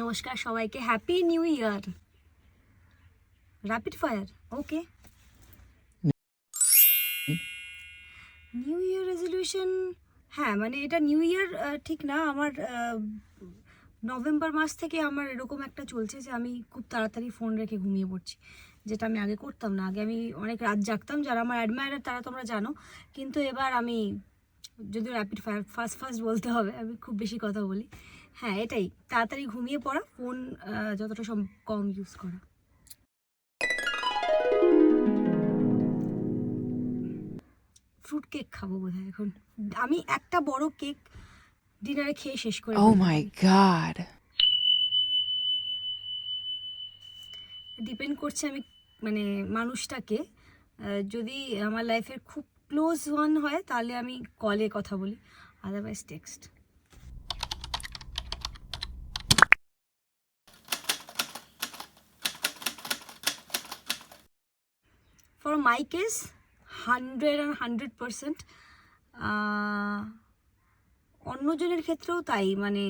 নমস্কার সবাইকে, happy new year. Rapid fire, okay. New year resolution, হ্যাঁ মানে এটা নিউ ইয়ার ঠিক না, আমার নভেম্বর মাস থেকে আমার এরকম একটা চলছে যে আমি খুব তাড়াতাড়ি ফোন রেখে ঘুমিয়ে পড়ছি, যেটা আমি আগে করতাম না। আগে আমি অনেক রাত জাগতাম, যারা আমার অ্যাডমায়ারার তারা তোমরা জানো, কিন্তু এবার আমি যদিও র্যাপিড ফায়ার ফার্স্ট বলতে হবে, আমি খুব বেশি কথা বলি। হ্যাঁ এটাই, তাড়াতাড়ি ঘুমিয়ে পড়া, ফোন যতটা কম ইউজ করা। ফ্রুট কেক খাবো বোধহয় এখন। আমি একটা বড় কেক ডিনারে খেয়ে শেষ করে Oh my god. ডিপেন্ড করছে আমি মানে মানুষটাকে, যদি আমার লাইফের খুব ক্লোজ ওয়ান হয় তাহলে আমি কলে কথা বলি, otherwise text. For my case 100% অন্যজনের ক্ষেত্রেও তাই, মানে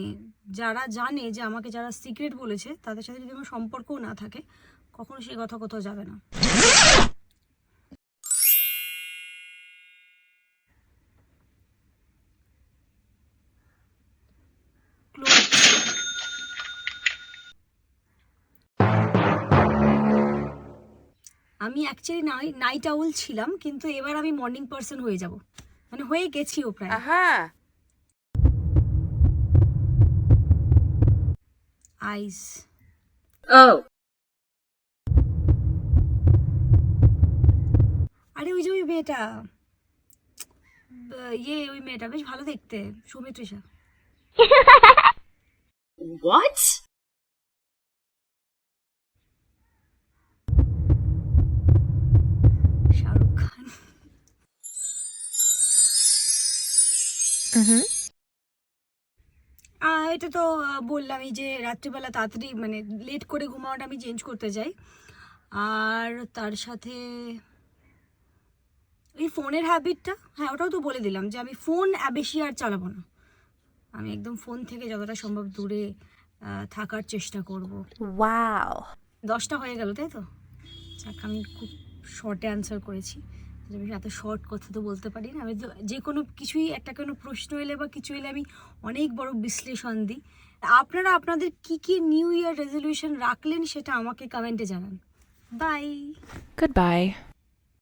যারা জানে যে আমাকে যারা সিক্রেট বলেছে তাদের সাথে যদি আমার সম্পর্কও না থাকে, কখনো সেই কথা কোথাও যাবে না। আমি অ্যাকচুয়ালি নাইট আউল ছিলাম, কিন্তু এবার আমি মর্নিং পারসন হয়ে যাব, মানে হয়ে গেছিও প্রায়। আইস আরে ওই যে ওই মেয়েটা, ওই মেয়েটা বেশ ভালো দেখতে, সৌমিত্রিষা। What? শাহরুখ খান। এটা তো বললামই যে রাত্রিবেলা তাড়াতাড়ি মানে লেট করে ঘুমানোটা আমি চেঞ্জ করতে চাই। আর তার সাথে এই ফোনের হ্যাবিটটা, হ্যাঁ ওটাও তো বলে দিলাম যে আমি ফোন বেশি আর চালাবো না। আমি একদম ফোন থেকে যতটা সম্ভব দূরে থাকার চেষ্টা করব। Wow. 10টা হয়ে গেল তাই তো? যাক, আমি খুব শর্টে অ্যান্সার করেছি। আমি এত শর্ট কথা তো বলতে পারি না। আমি যে কোনো কিছুই, একটা কোনো প্রশ্ন এলে বা কিছু এলে আমি অনেক বড় বিশ্লেষণ দিই। আপনারা আপনাদের কি নিউ ইয়ার রেজলিউশন রাখলেন সেটা আমাকে কমেন্টে জানান। বাই। Goodbye.